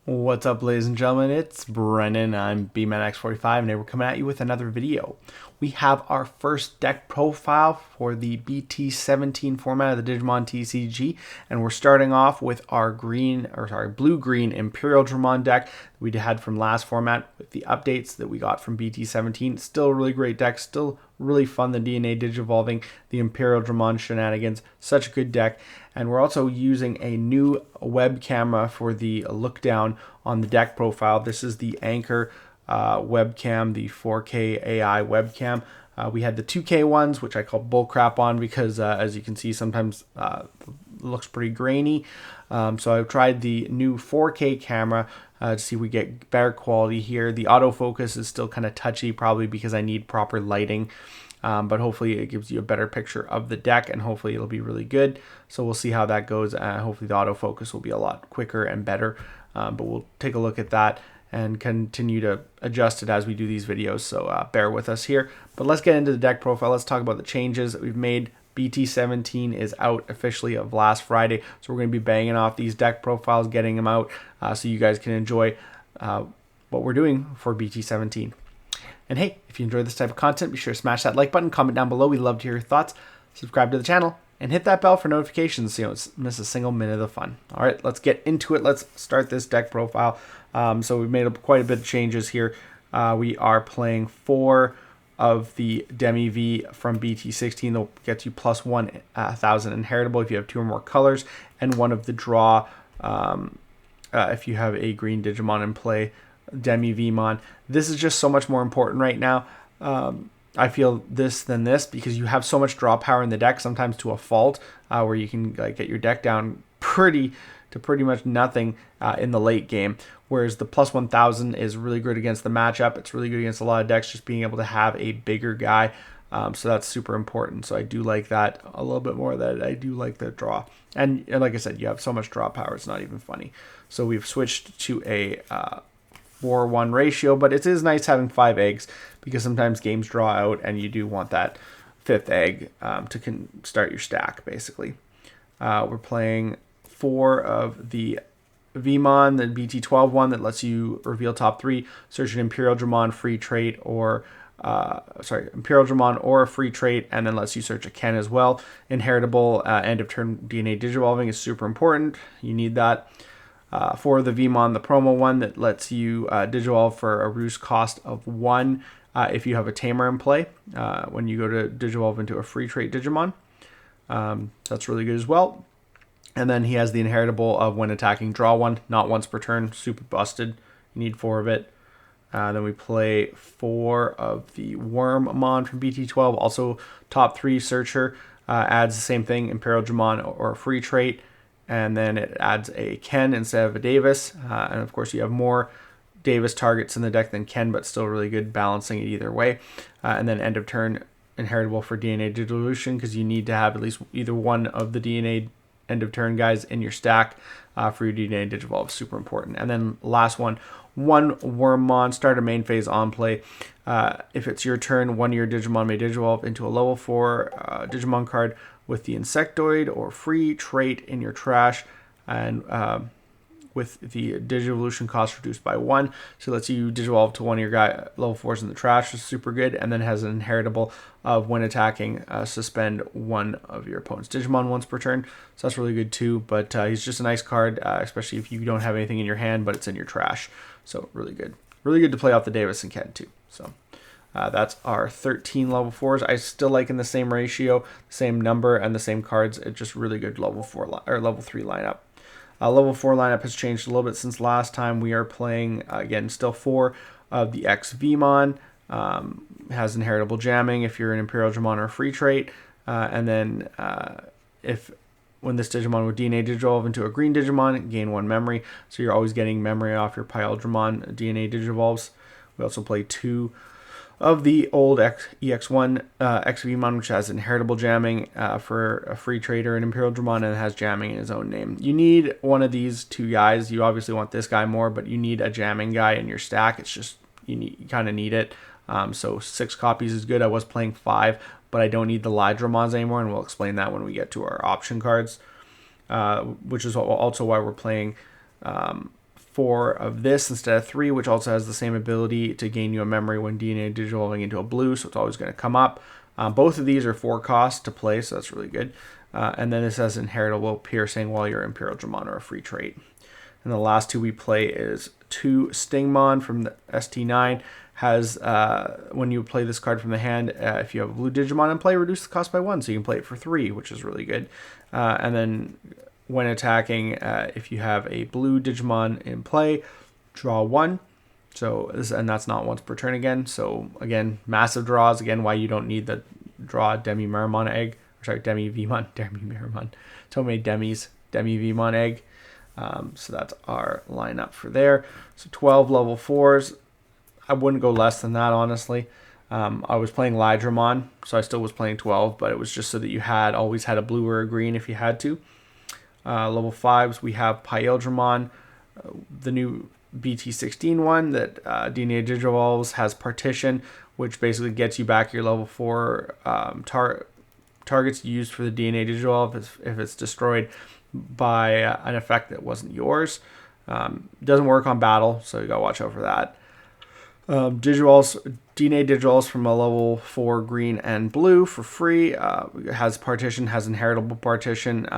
What's up, ladies and gentlemen? It's Brennan. I'm BManX45, and today we're coming at you with another video. We have our first deck profile for the BT17 format of the Digimon TCG, and we're starting off with our blue-green Imperialdramon deck that we had from last format with the updates that we got from BT17. Still a really great deck, still really fun, the DNA Digivolving, the Imperialdramon shenanigans, such a good deck. And we're also using a new web camera for the look down on the deck profile. This is the Anchor webcam, the 4K AI webcam. We had the 2K ones, which I call bullcrap on because, as you can see, sometimes it looks pretty grainy. So I've tried the new 4K camera to see if we get better quality here. The autofocus is still kind of touchy, probably because I need proper lighting. But hopefully it gives you a better picture of the deck, and hopefully it'll be really good. So we'll see how that goes. Hopefully the autofocus will be a lot quicker and better. But we'll take a look at that and continue to adjust it as we do these videos. So bear with us here. But let's get into the deck profile. Let's talk about the changes that we've made. BT17 is out officially of last Friday. So we're going to be banging off these deck profiles, getting them out so you guys can enjoy what we're doing for BT17. And hey, if you enjoy this type of content, be sure to smash that like button, comment down below. We'd love to hear your thoughts. Subscribe to the channel and hit that bell for notifications so you don't miss a single minute of the fun. All right, let's get into it. Let's start this deck profile. So we've made quite a bit of changes here. We are playing 4 of the Demi V from BT16. They'll get you plus 1,000 inheritable if you have 2 or more colors, and 1 of the draw if you have a green Digimon in play. Demi Vmon. This is just so much more important right now. I feel this than this because you have so much draw power in the deck, sometimes to a fault, where you can get your deck down pretty much nothing in the late game. Whereas the plus 1,000 is really good against the matchup. It's really good against a lot of decks, just being able to have a bigger guy. So that's super important. So I do like that a little bit more. That I do like the draw. And like I said, you have so much draw power, it's not even funny. So we've switched to a 4-1 ratio, but it is nice having 5 eggs because sometimes games draw out and you do want that 5th egg to start your stack, basically. We're playing 4 of the Vmon, the BT12 one that lets you reveal top 3, search an Imperialdramon free trait or Imperialdramon or a free trait, and then lets you search a Ken as well. Inheritable end of turn DNA Digivolving is super important. You need that. For the Vmon, the promo one that lets you Digivolve for a roost cost of 1 if you have a Tamer in play when you go to Digivolve into a free trait Digimon. That's really good as well. And then he has the inheritable of when attacking, draw 1, not once per turn. Super busted. You need 4 of it. Then we play 4 of the Wormmon from BT12, also top 3 searcher. Adds the same thing, Imperialdramon or a free trait. And then it adds a Ken instead of a Davis. And of course, you have more Davis targets in the deck than Ken, but still really good balancing it either way. And then end of turn inheritable for DNA Digivolution because you need to have at least either one of the DNA end of turn guys in your stack for your DNA Digivolve. Super important. And then last one Wormmon, start a main phase on play. If it's your turn, one of your Digimon may Digivolve into a level 4 Digimon card with the Insectoid or free trait in your trash, and with the Digivolution cost reduced by 1. So it lets you Digivolve to one of your level 4s in the trash, which is super good, and then has an inheritable of when attacking, suspend 1 of your opponent's Digimon once per turn. So that's really good too, but he's just a nice card, especially if you don't have anything in your hand, but it's in your trash. So really good. Really good to play off the Davis and Ken too. So that's our 13 level 4s. I still like in the same ratio, same number, and the same cards. It's just really good level 4 or level 3 lineup. Level 4 lineup has changed a little bit since last time. We are playing, again, still 4 of the X Vmon. Has inheritable jamming if you're an Imperialdramon or a free trait. And then when this Digimon would DNA Digivolve into a green Digimon, gain 1 memory. So you're always getting memory off your Imperialdramon DNA Digivolves. We also play 2 of the old EX1 XVmon, which has inheritable jamming for a free trader in Imperialdramon, and has jamming in his own name. You need one of these 2 guys. You obviously want this guy more, but you need a jamming guy in your stack. It's just you kind of need it. So 6 copies is good. I was playing 5, but I don't need the Lydramons anymore, and we'll explain that when we get to our option cards, which is also why we're playing 4 of this instead of 3, which also has the same ability to gain you a memory when DNA digivolving into a blue, so it's always going to come up. Both of these are 4 costs to play, so that's really good. And then this has inheritable piercing while you're Imperialdramon or a free trait. And the last 2 we play is 2 Stingmon from the ST9. Has when you play this card from the hand, if you have a blue Digimon in play, reduce the cost by 1, so you can play it for 3, which is really good. And then when attacking, if you have a blue Digimon in play, draw 1. So and that's not once per turn again. So again, massive draws. Again, why you don't need the draw Demi Miramon egg. Sorry, Demi Vmon, Demi Miramon. Tomei Demi's Demi Vmon egg. So that's our lineup for there. So 12 level 4s. I wouldn't go less than that, honestly. I was playing Lydramon, so I still was playing 12, but it was just so that you always had a blue or a green if you had to. Level 5s, we have Imperialdramon, the new BT16 one that DNA Digivolves has Partition, which basically gets you back your level 4 targets used for the DNA Digivolve if it's destroyed by an effect that wasn't yours. Doesn't work on battle, so you gotta watch out for that. DNA Digivolves from a level 4 green and blue for free. Has Partition, has Inheritable Partition.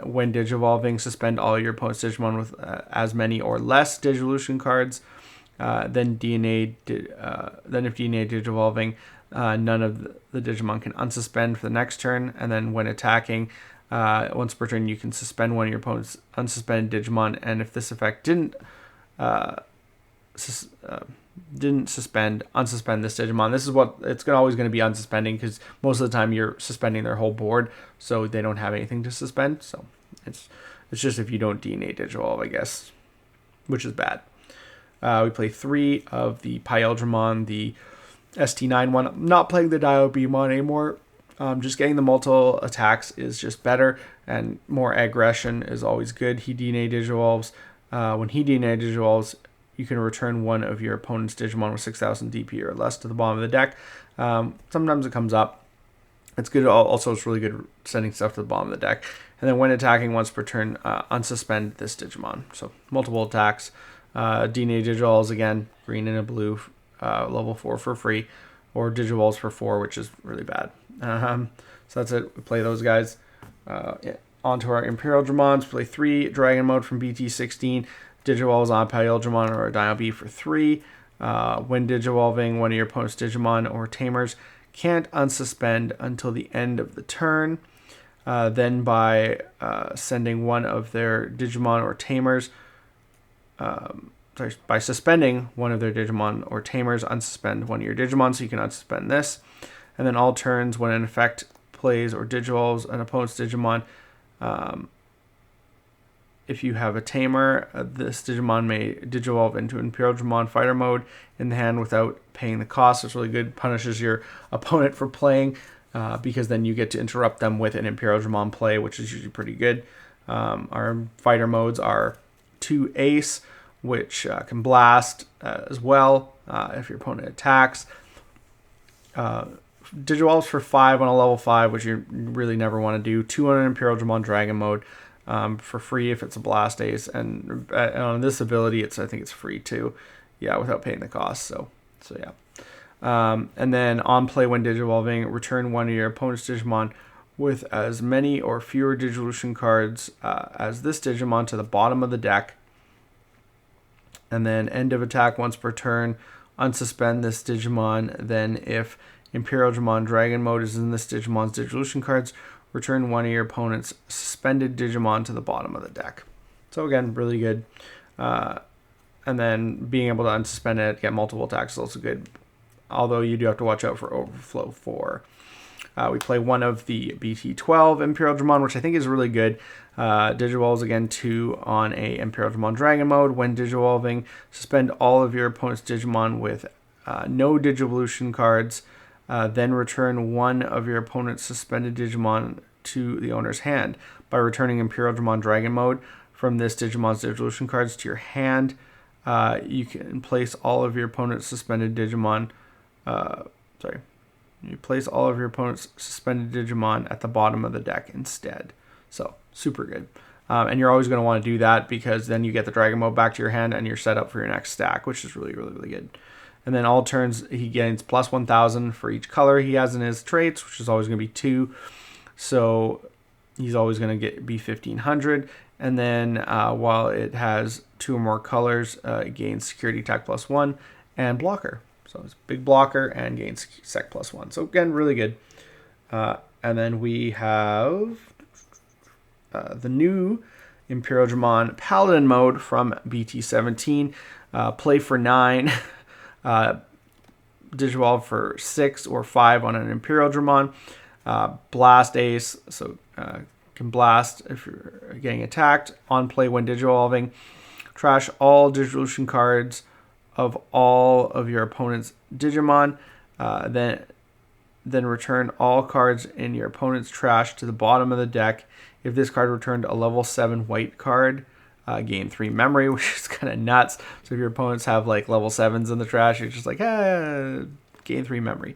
When Digivolving, suspend all your opponent's Digimon with as many or less Digivolution cards. Then if DNA Digivolving, none of the Digimon can unsuspend for the next turn. And then when attacking, once per turn, you can suspend one of your opponent's unsuspended Digimon. And if this effect didn't unsuspend this Digimon. This is what it's always going to be unsuspending, because most of the time you're suspending their whole board, so they don't have anything to suspend. So it's just if you don't DNA Digivolve, I guess, which is bad. We play 3 of the Imperialdramon, the ST9 one. I'm not playing the Diabemon anymore. Just getting the multiple attacks is just better, and more aggression is always good. He DNA Digivolves. When he DNA Digivolves, you can return one of your opponent's Digimon with 6,000 DP or less to the bottom of the deck. Sometimes it comes up. It's good. Also, it's really good sending stuff to the bottom of the deck. And then when attacking once per turn, unsuspend this Digimon. So multiple attacks. DNA Digivolves again, green and a blue, level 4 for free, or Digivolves for 4, which is really bad. So that's it. We play those guys. Onto our Imperialdramons. Play 3 Dragon Mode from BT16. Digivolves on Imperialdramon or a Dialbe for 3. When Digivolving, one of your opponent's Digimon or Tamers can't unsuspend until the end of the turn. Then by sending one of their Digimon or Tamers, by suspending one of their Digimon or Tamers, unsuspend one of your Digimon, so you can unsuspend this. And then all turns, when an effect plays or Digivolves an opponent's Digimon, if you have a Tamer, this Digimon may Digivolve into Imperialdramon Fighter Mode in the hand without paying the cost. It's really good. Punishes your opponent for playing, because then you get to interrupt them with an Imperialdramon play, which is usually pretty good. Our fighter modes are 2 Ace, which can blast as well if your opponent attacks. Digivolves for 5 on a level 5, which you really never want to do. 2 on an Imperialdramon Dragon Mode. For free if it's a Blast Ace, and on this ability, I think it's free too, without paying the cost. So yeah. And then on play when Digivolving, return one of your opponent's Digimon with as many or fewer Digivolution cards as this Digimon to the bottom of the deck. And then end of attack once per turn, unsuspend this Digimon. Then if Imperialdramon Dragon Mode is in this Digimon's Digivolution cards, return one of your opponent's suspended Digimon to the bottom of the deck. So again, really good. And then being able to unsuspend it, get multiple attacks is also good. Although you do have to watch out for Overflow 4. We play one of the BT12 Imperialdramon, which I think is really good. Digivolves again 2 on a Imperialdramon Dragon Mode. When Digivolving, suspend all of your opponent's Digimon with no Digivolution cards. Then return one of your opponent's suspended Digimon to the owner's hand. By returning Imperialdramon Dragon Mode from this Digimon's Digivolution cards to your hand, you can place all of your opponent's suspended Digimon. You place all of your opponent's suspended Digimon at the bottom of the deck instead. So super good. And you're always going to want to do that because then you get the Dragon Mode back to your hand and you're set up for your next stack, which is really, really, really good. And then all turns, he gains plus 1,000 for each color he has in his traits, which is always going to be 2. So he's always going to be 1,500. And then while it has 2 or more colors, it gains security attack plus 1 and blocker. So it's big blocker and gains sec plus 1. So again, really good. And then we have the new Imperialdramon Paladin mode from BT17. Play for 9. Digivolve for 6 or 5 on an Imperialdramon. Blast Ace, so can blast if you're getting attacked. On play when Digivolving. Trash all Digivolution cards of all of your opponent's Digimon. Then return all cards in your opponent's trash to the bottom of the deck. If this card returned a level 7 white card, gain 3 memory, which is kind of nuts. So if your opponents have like level 7s in the trash, you're just like, gain 3 memory,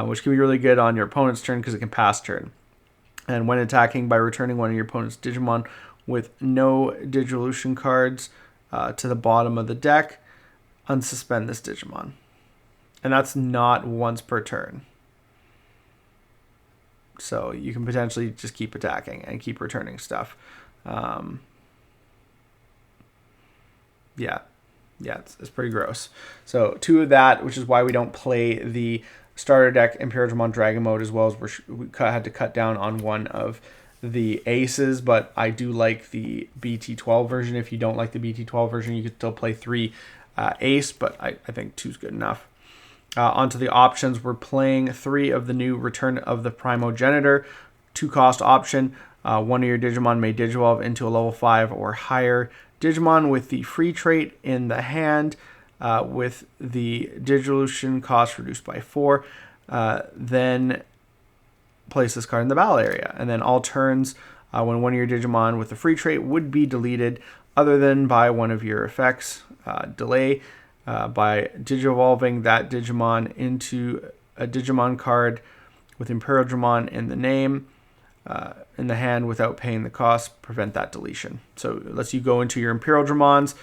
which can be really good on your opponent's turn because it can pass turn. And when attacking, by returning one of your opponent's Digimon with no Digivolution cards to the bottom of the deck, unsuspend this Digimon. And that's not once per turn. So you can potentially just keep attacking and keep returning stuff. Yeah, it's pretty gross. So 2 of that, which is why we don't play the starter deck Imperialdramon Dragon Mode, as well as we had to cut down on one of the aces. But I do like the BT12 version. If you don't like the BT12 version, you could still play 3 ace, but I think 2 is good enough. Onto the options, we're playing 3 of the new Return of the Primogenitor, 2-cost option. One of your Digimon may Digivolve into a level 5 or higher Digimon with the free trait in the hand, with the Digivolution cost reduced by 4. Then place this card in the battle area. And then all turns, when one of your Digimon with the free trait would be deleted, other than by one of your effects, delay, by Digivolving that Digimon into a Digimon card with Imperialdramon in the name, in the hand without paying the cost, prevent that deletion. So it lets you go into your Imperialdramons,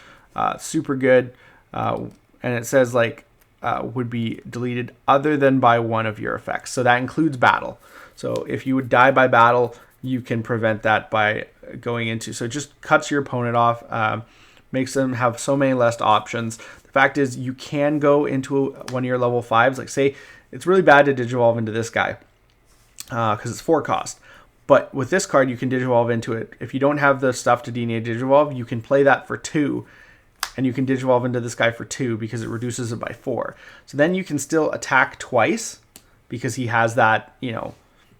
super good, and it says like would be deleted other than by one of your effects. So that includes battle. So if you would die by battle, you can prevent that by going into, so it just cuts your opponent off, makes them have so many less options. The fact is you can go into one of your level 5s, like say it's really bad to Digivolve into this guy because it's 4 cost. But with this card, you can Digivolve into it. If you don't have the stuff to DNA Digivolve, you can play that for 2, and you can Digivolve into this guy for 2 because it reduces it by 4. So then you can still attack twice because he has that, he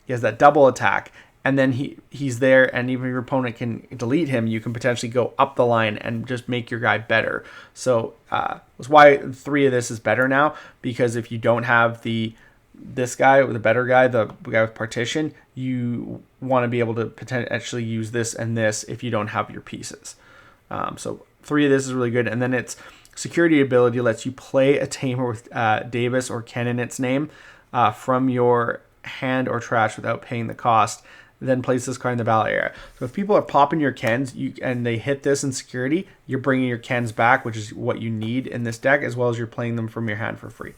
has that double attack, and then he's there, and even if your opponent can delete him, you can potentially go up the line and just make your guy better. So that's why 3 of this is better now, because if you don't have this guy or the better guy, the guy with partition, you want to be able to potentially use this and this if you don't have your pieces. So 3 of this is really good. And then its security ability lets you play a tamer with Davis or Ken in its name from your hand or trash without paying the cost. Then place this card in the battle area. So if people are popping your Kens and they hit this in security, you're bringing your Kens back, which is what you need in this deck, as well as you're playing them from your hand for free.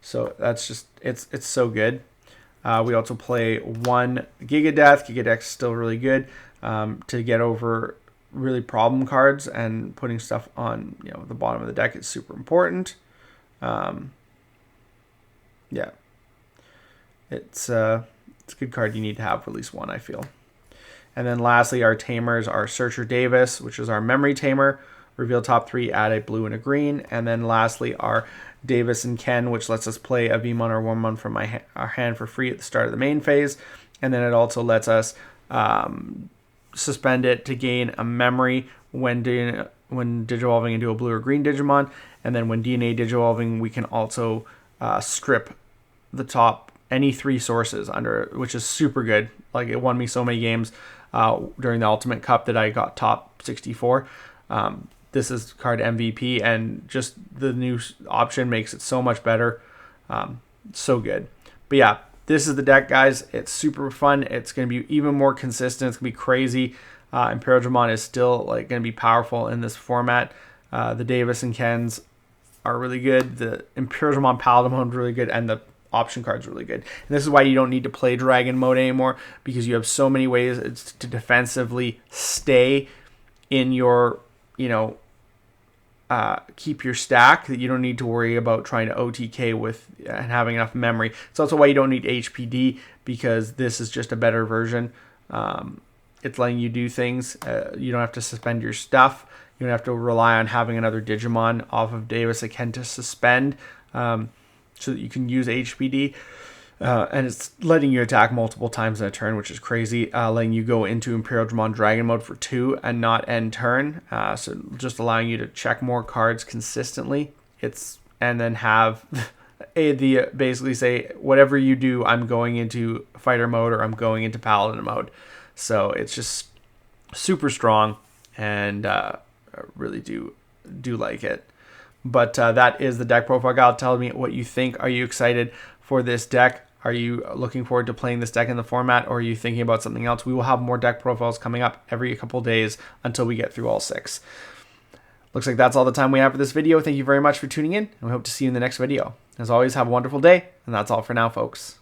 So that's just, it's so good. We also play 1 Gigadeath. Gigadeath's still really good to get over really problem cards, and putting stuff on the bottom of the deck is super important. Yeah, it's a good card you need to have for at least 1, I feel. And then lastly, our tamers are Searcher Davis, which is our memory tamer. Reveal top 3, add a blue and a green. And then lastly, our Davis and Ken, which lets us play a Vmon or Wormmon from our hand for free at the start of the main phase. And then it also lets us suspend it to gain a memory when Digivolving into a blue or green Digimon. And then when DNA Digivolving, we can also strip the top any 3 sources under, which is super good. Like, it won me so many games during the Ultimate Cup that I got top 64. This is card MVP, and just the new option makes it so much better. So good. But yeah, this is the deck, guys. It's super fun. It's going to be even more consistent. It's going to be crazy. Imperialdramon is still like going to be powerful in this format. The Davis and Kens are really good. The Imperialdramon Paladamon is really good, and the option card's really good. And this is why you don't need to play Dragon mode anymore, because you have so many ways to defensively stay in your, keep your stack, that you don't need to worry about trying to OTK with and having enough memory. It's also why you don't need HPD, because this is just a better version. It's letting you do things. You don't have to suspend your stuff. You don't have to rely on having another Digimon off of Davis again to suspend, so that you can use HPD. And it's letting you attack multiple times in a turn, which is crazy. Letting you go into Imperialdramon Dragon mode for 2 and not end turn. So just allowing you to check more cards consistently. And then have basically say, whatever you do, I'm going into fighter mode or I'm going into paladin mode. So it's just super strong, and really do like it. But that is the deck profile guide. Tell me what you think. Are you excited for this deck? Are you looking forward to playing this deck in the format, or are you thinking about something else? We will have more deck profiles coming up every couple days until we get through all 6. Looks like that's all the time we have for this video. Thank you very much for tuning in, and we hope to see you in the next video. As always, have a wonderful day, and that's all for now, folks.